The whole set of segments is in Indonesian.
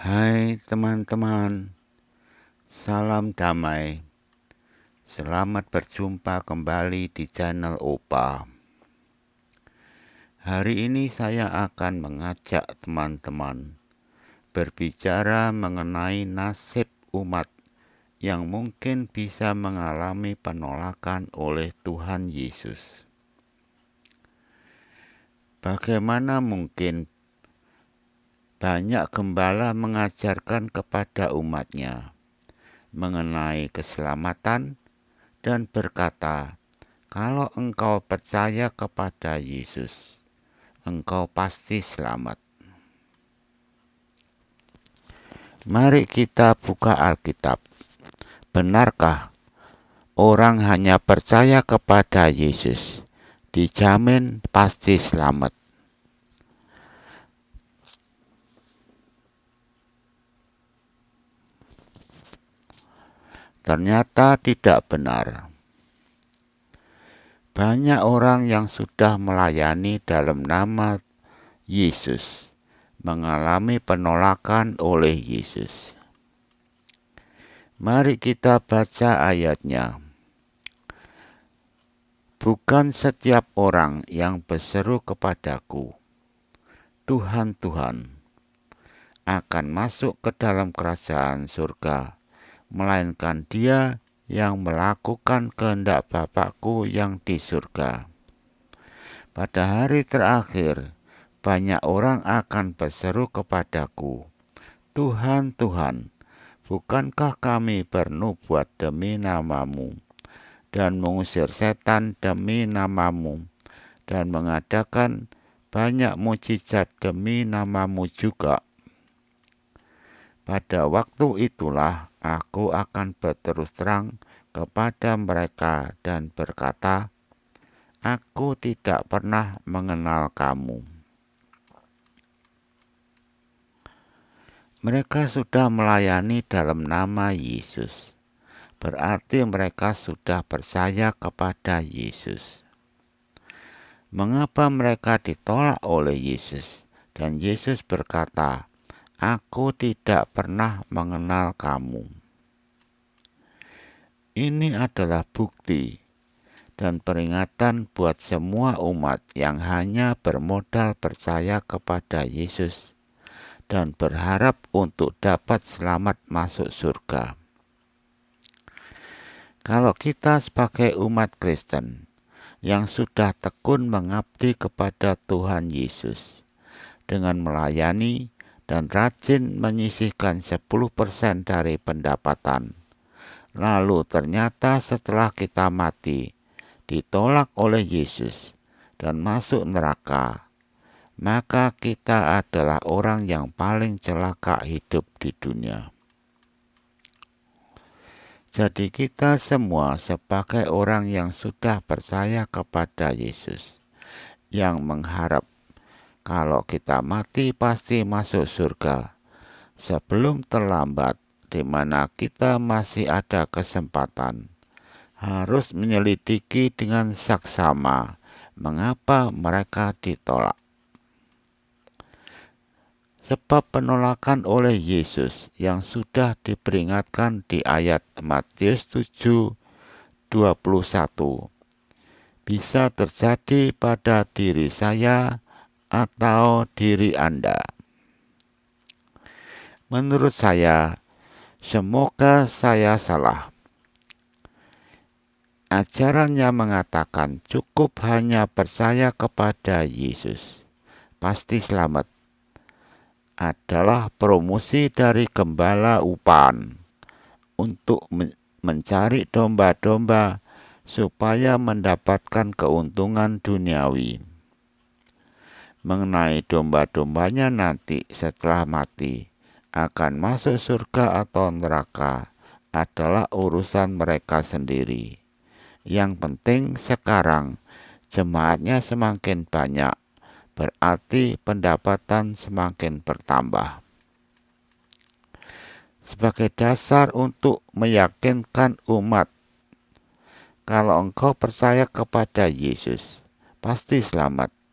Hai teman-teman, salam damai. Selamat berjumpa kembali di channel Opa. Hari ini saya akan mengajak teman-teman berbicara mengenai nasib umat yang mungkin bisa mengalami penolakan oleh Tuhan Yesus. Bagaimana mungkin banyak gembala mengajarkan kepada umatnya mengenai keselamatan dan berkata, "Kalau engkau percaya kepada Yesus, engkau pasti selamat." Mari kita buka Alkitab. Benarkah orang hanya percaya kepada Yesus dijamin pasti selamat? Ternyata tidak benar. Banyak orang yang sudah melayani dalam nama Yesus mengalami penolakan oleh Yesus. Mari kita baca ayatnya. Bukan setiap orang yang berseru kepadaku, Tuhan, Tuhan, akan masuk ke dalam kerajaan surga, melainkan dia yang melakukan kehendak Bapakku yang di surga. Pada hari terakhir, banyak orang akan berseru kepadaku, Tuhan, Tuhan, bukankah kami bernubuat demi namamu, dan mengusir setan demi namamu, dan mengadakan banyak mukjizat demi namamu juga? Pada waktu itulah aku akan berterus terang kepada mereka dan berkata, aku tidak pernah mengenal kamu. Mereka sudah melayani dalam nama Yesus. Berarti mereka sudah percaya kepada Yesus. Mengapa mereka ditolak oleh Yesus? Dan Yesus berkata, aku tidak pernah mengenal kamu. Ini adalah bukti dan peringatan buat semua umat yang hanya bermodal percaya kepada Yesus dan berharap untuk dapat selamat masuk surga. Kalau kita sebagai umat Kristen yang sudah tekun mengabdi kepada Tuhan Yesus dengan melayani dan rajin menyisihkan 10% dari pendapatan, lalu ternyata setelah kita mati ditolak oleh Yesus dan masuk neraka, maka kita adalah orang yang paling celaka hidup di dunia. Jadi kita semua sebagai orang yang sudah percaya kepada Yesus, yang mengharap kalau kita mati pasti masuk surga, sebelum terlambat, di mana kita masih ada kesempatan, harus menyelidiki dengan saksama mengapa mereka ditolak. Sebab penolakan oleh Yesus yang sudah diperingatkan di ayat Matius 7:21 bisa terjadi pada diri saya atau diri Anda. Menurut saya, semoga saya salah. Ajarannya mengatakan cukup hanya percaya kepada Yesus, pasti selamat, adalah promosi dari gembala upan untuk mencari domba-domba supaya mendapatkan keuntungan duniawi. Mengenai domba-dombanya nanti setelah mati akan masuk surga atau neraka adalah urusan mereka sendiri. Yang penting sekarang jemaatnya semakin banyak, berarti pendapatan semakin bertambah. Sebagai dasar untuk meyakinkan umat, kalau engkau percaya kepada Yesus, pasti selamat.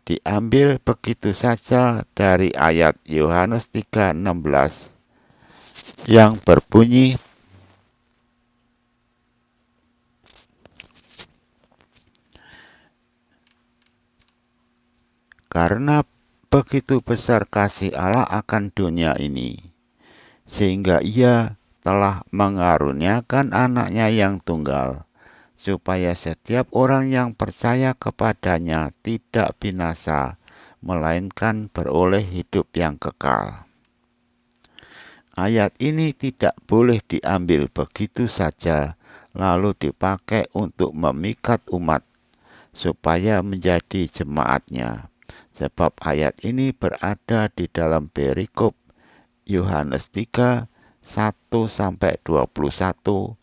diambil begitu saja dari ayat Yohanes 3:16 yang berbunyi, karena begitu besar kasih Allah akan dunia ini, sehingga Ia telah mengaruniakan anaknya yang tunggal, supaya setiap orang yang percaya kepadanya tidak binasa, melainkan beroleh hidup yang kekal. Ayat ini tidak boleh diambil begitu saja, lalu dipakai untuk memikat umat, supaya menjadi jemaatnya. Sebab ayat ini berada di dalam perikop Yohanes 3, 1-21,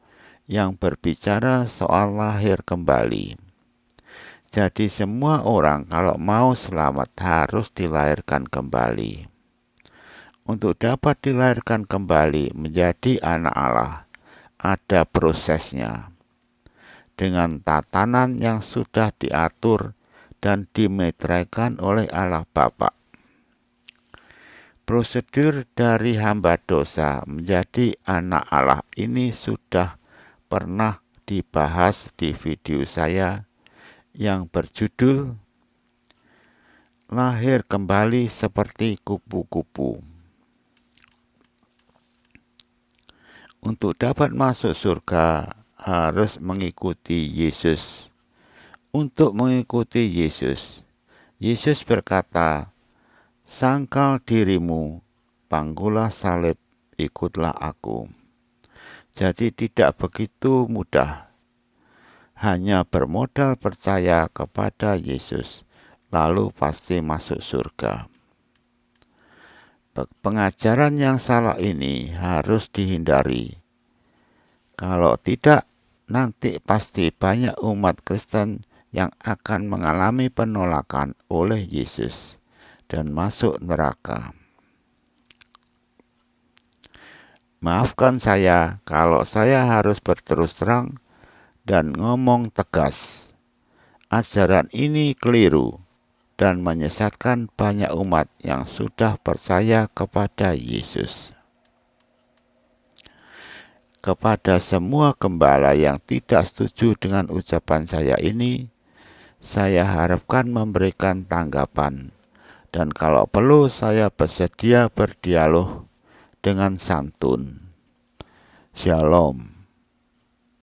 yang berbicara soal lahir kembali. Jadi semua orang kalau mau selamat harus dilahirkan kembali. Untuk dapat dilahirkan kembali menjadi anak Allah, ada prosesnya. Dengan tatanan yang sudah diatur dan dimeteraikan oleh Allah Bapa. Prosedur dari hamba dosa menjadi anak Allah ini sudah pernah dibahas di video saya yang berjudul Lahir Kembali Seperti Kupu-Kupu. Untuk dapat masuk surga harus mengikuti Yesus. Untuk mengikuti Yesus, Yesus berkata, "Sangkal dirimu, panggulah salib, ikutlah aku." Jadi tidak begitu mudah. Hanya bermodal percaya kepada Yesus, lalu pasti masuk surga. Pengajaran yang salah ini harus dihindari. Kalau tidak, nanti pasti banyak umat Kristen yang akan mengalami penolakan oleh Yesus dan masuk neraka. Maafkan saya kalau saya harus berterus terang dan ngomong tegas. Ajaran ini keliru dan menyesatkan banyak umat yang sudah percaya kepada Yesus. Kepada semua gembala yang tidak setuju dengan ucapan saya ini, saya harapkan memberikan tanggapan, dan kalau perlu saya bersedia berdialog dengan santun. Shalom.